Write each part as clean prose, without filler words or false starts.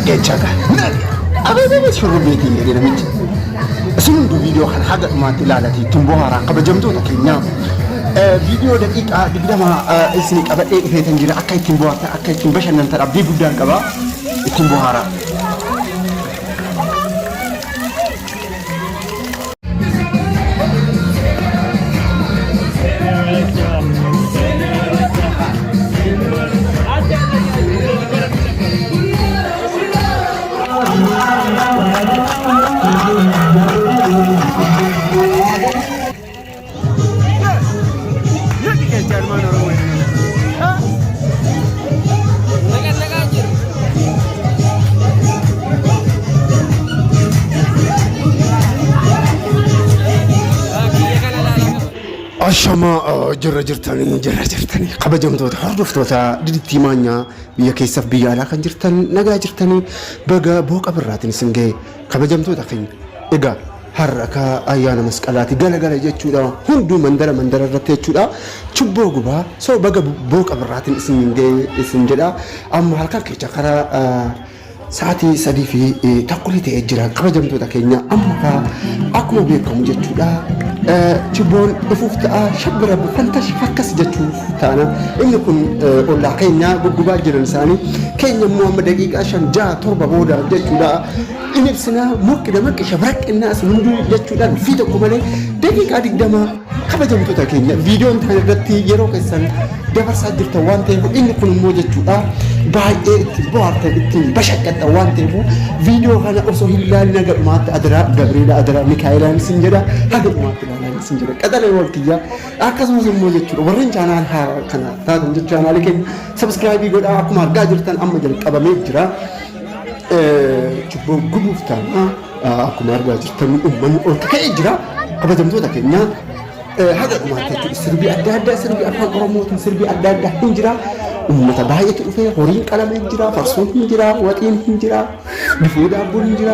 Gechaga. Aba shuru beti yeri na miti. Sunu du video kan haga ma tilalati tumbohara kabajamto ta Kenya. Video daqiqa digdama isni qabade ifetan jira akay timbohata akay timbashanan ta abdi guddan qaba timbohara. Ashama jirra jirtani kabajamtoota hordoftoota didittii maanyaa biyya keessaaf biyya alaa kan jirtan nagaa jirtanii baga booqa birraatiin isin ga'e kabajamtoota keenya egaa har'a ka ayyaana masqalaati gala jechuudha hunduu mandara irratti jechuudha chubboo gubaa soo baga booqa birraatiin isin ga'e isin jedha amma halkan keessa karaa sa'aatii 3 fi takkulii ta'ee jira kabajamtoota keenya amma akkuma beekamu jechuudha Chibon ifuftaa shabbara fantash fakkas jechuuf taana inni kun ollaa keenya guggubaa jiran isaanii keenya Muhammad daqiiqaa 5-7 booda jechuudha inni ibsina mukkida maqqisha baraqqinnaas hunduu jechuudhaan fi tokko malee daqiiqaa 20 kabajamtoota keenya viidiyoon tan irratti yeroo keessan dabarsaa jirtan waan ta'eef inni kun immoo jechuudha baay'ee itti bohaartan itti bashaqqatta waan ta'eef viidiyoo kana osoo hin ilaalin nagadhumaatti adara Gabriela adara Mikaa'ilaan isin jedha hagadhumaatti ilaalaa isin jedha qaxalee waltiyyaa akkasumas immoo jechuudha warreen chaanaal haaraa kana taatan jechuudha chaanaalii keenya sabskraayibii godhaa akkuma argaa jirtan amma jalqabamee jira chubboo gubuuf taana akkuma argaa jirtan uummanni ol ka'ee jira kabajamtoota keenya haga dhumaatti sirbi adda sirbi afaan oromootiin sirbi adda hin jira ummata baay'eetu dhufee horiin qalamee jira farsoon hin jira waxiin hin jira bifoo daabboon hin jira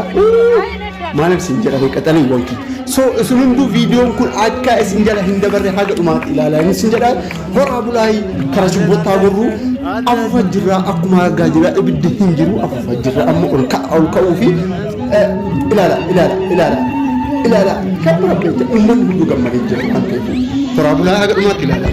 maaliif isin jedhame qaxalee wanti so isin hunduu viidiyoon kun akka isin jala hin dabarre haga dhumaatti ilaalaa isin jedha horaa bulaayi kara chubboottaa gorru afuufa jirra akkuma argaa jira ibiddi hin jiru afuufa jirra amma ol ka'uu fi ilaala shabbara beekte uummanni hunduu gammadee jira waan ta'eef horaa bulaayi haga dhumaatti ilaala.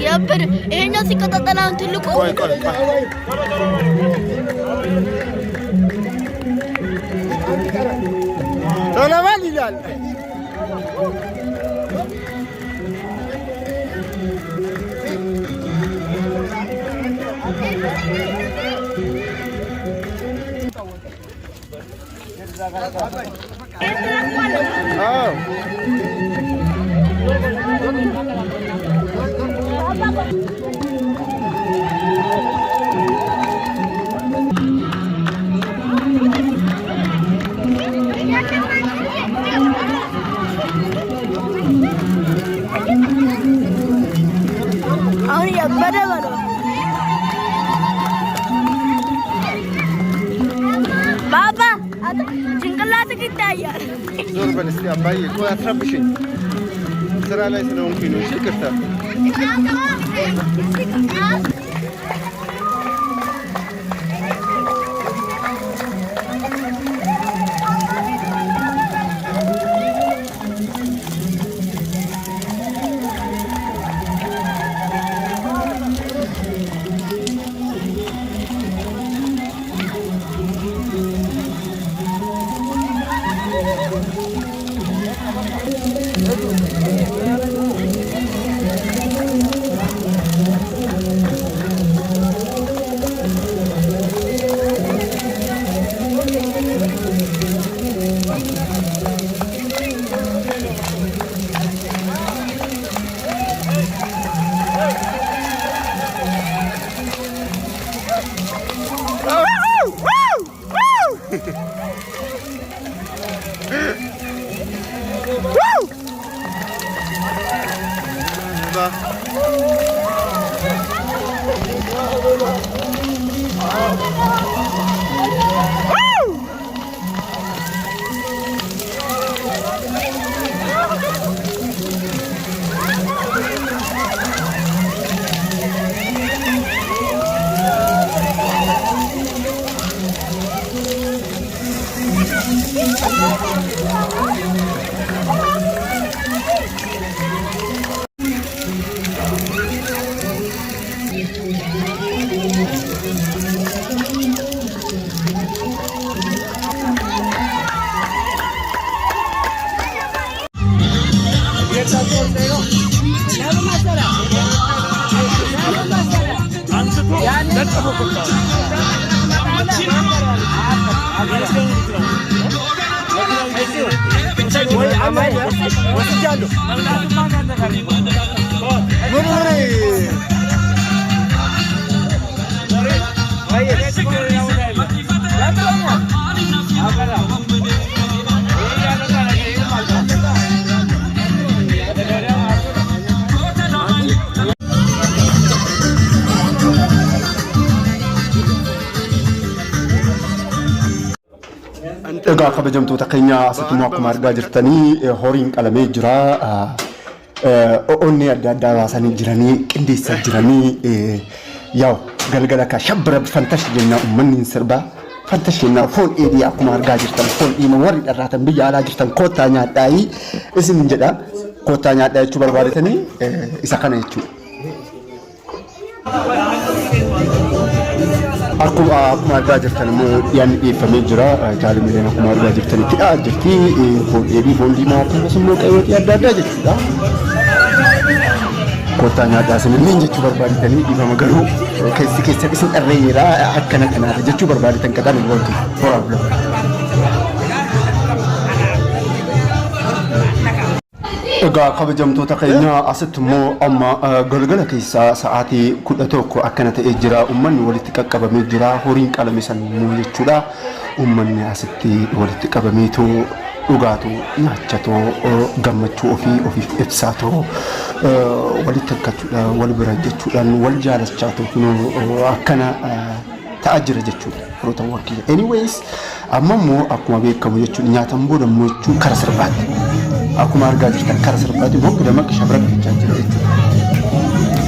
Yapar, ini sih kata tanah dulu kok. Dona Valilal. Oh. Ahora ya para. Baba, ጭንቅላት ይታያል። ዞር በል እስቲ አባዬ፣ ቆይ አትረብሽኝ። ስራ ላይ ስለሆንኩኝ ነው። እሺ ይቅርታ። Egaa kabajamtoota keenya asittummoo akkuma argaa jirtanii horiin qalamee jira. Onni adda addaa baasanii jiranii qindeessaa jiranii yaa'u galgala ka shabbira fantash jenna uummanni sirba fantash jenna foon dheedhii akkuma argaa jirtan foon dhiima warri dharraatan biyya alaa jirtan koottaa nyaadhaayii isin jedha koottaa nyaadhaa jechuu barbaadetanii isa kana jechuudha. Akkuma argaa jirtan immoo dhiyaanni dhiyeeffamee jira. Jaalamileen akkuma argaa jirtanitti jirti. Foon dheedhii foon diimaa akkasumas immoo qayyootii adda addaa jechuudha. Koottaa nyaadhaa isinillee jechuu barbaadetanii dhiifama garuu keessan isin dharreeyyeedha akkana kanaadha jechuu barbaadetan kadhaan hin wantu horaaf lafa. Egaa kabajamtoota keenya asitti immoo amma galgala keessaa sa'aatii 11 akkana ta'ee jira. Uummanni walitti qaqqabamee jira. Horiin qalame sammuu jechuudha. Uummanni asitti walitti qabameetu dhugaatu nyaachatoo gammachuu ofiif ibsaatoo walitti akkachuudha wal bira jechuudhaan wal jaalachaatoo akkana ta'aa jira jechuudha. Firoota wakkiila. Anyways amma immoo akkuma beekamu jechuudha nyaatan booda immoo jechuun kara sirbaatti. Akkuma argaa jirtan kara sirbaatti bokka damaqqa shabra gochaa jira jechuudha.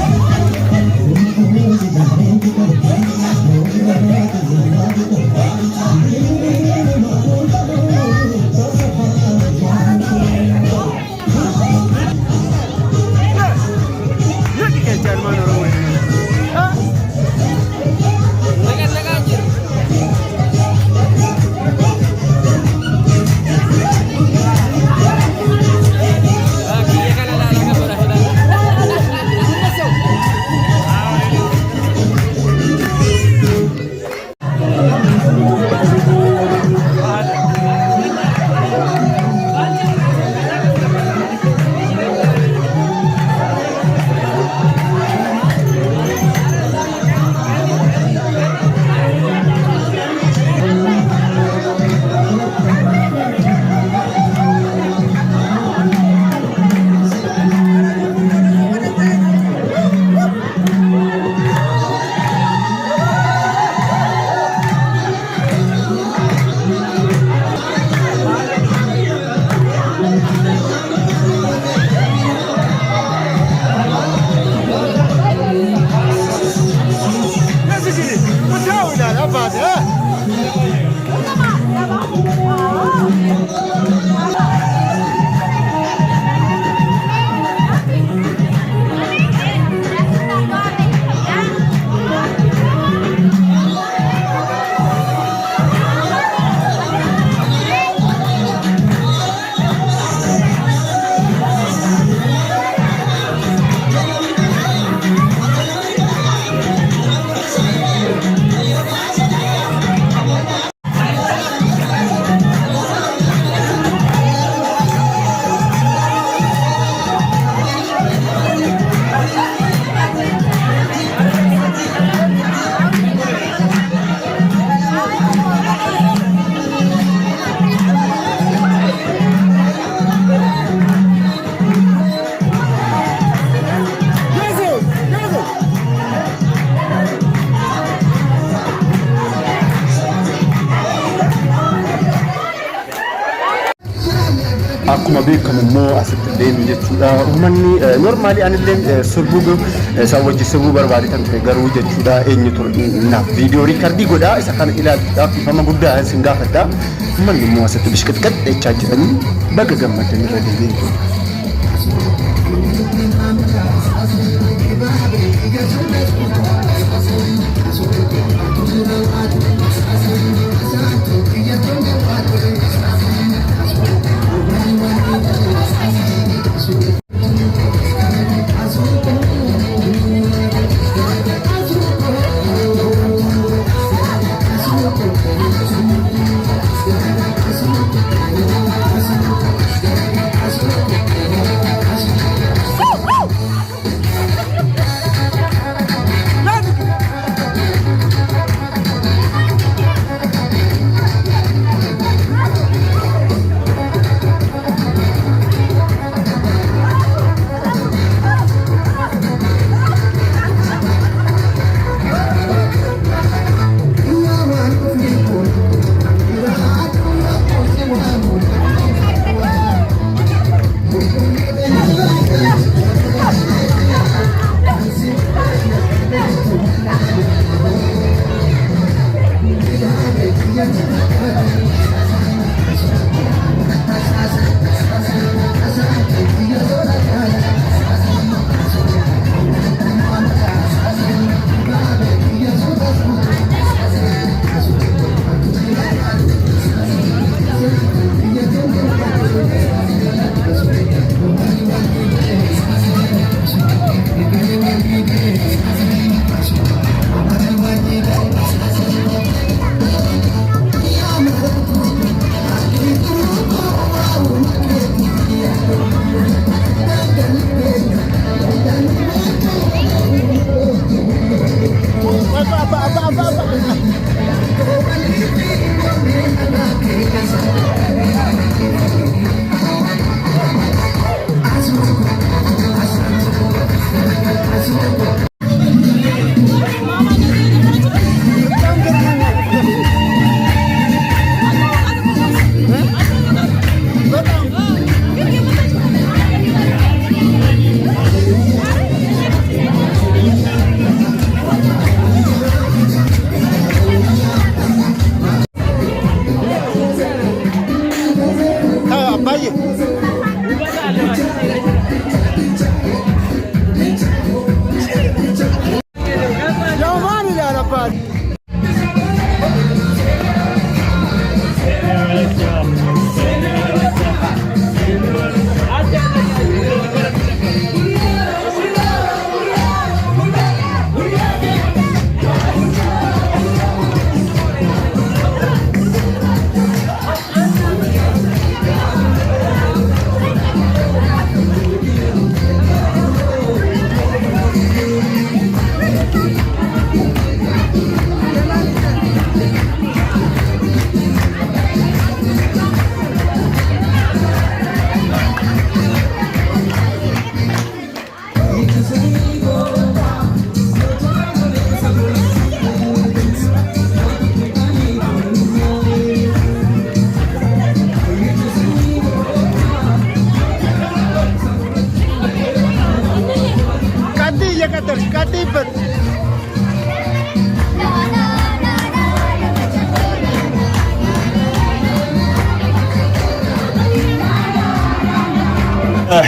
akkuma beekamu immoo asitti illee jechuudha uummanni normally anillee sirbuu isaan wajjin sirbuu barbaadatan ture garuu jechuudha eenyutu naaf viidiyoo riikardii godhaa isa kana ilaaluudhaaf ifama guddaa isin gaafadha uummanni immoo asitti bishqixqat jechaa jiranii baga gammadan irra deebi'ee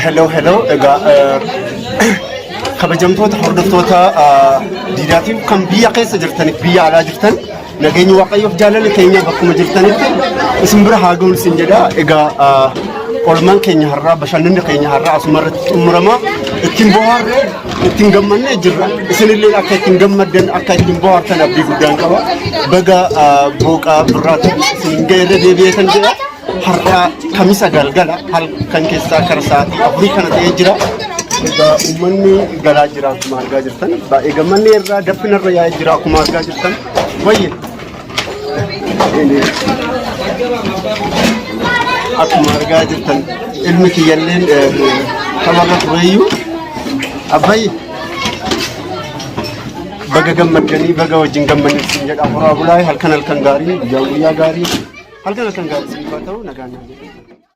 hello kabajamtoota hordoftoota diidaatiif kan biyya keessa jirtaniif biyya alaa jirtan nageenyi waaqayyoof jaalala keenya bakkuma jirtanitti isin bira haa ga'u isin jedha egaa olmaan keenya har'aa bashannanni keenya har'aa asuma irratti xumurama ittiin bohaarre ittiin gammanne jirra isinillee akka ittiin gammaddan akka ittiin bohaartan abdii guddaan qaba baga booqaa birraatti isin ga'eerra deebi'eetan jedha har'a kamisa galgala halkan keessaa kara sa'aatii afurii kana ta'ee jira egaa uummanni galaa jira akkuma argaa jirtan baay'ee gammanne irraa daffinarra yaa'ee jira akkuma argaa jirtan wayye akkuma argaa jirtan ilmi kiyyalleen tamarra tureeyyuu abbayye baga gammaddanii baga wajjin gammanneetiin jedha afuraa bulaay halkan gaarii guyyaa gaarii halkan gaarii siifaa ta'uu nagaan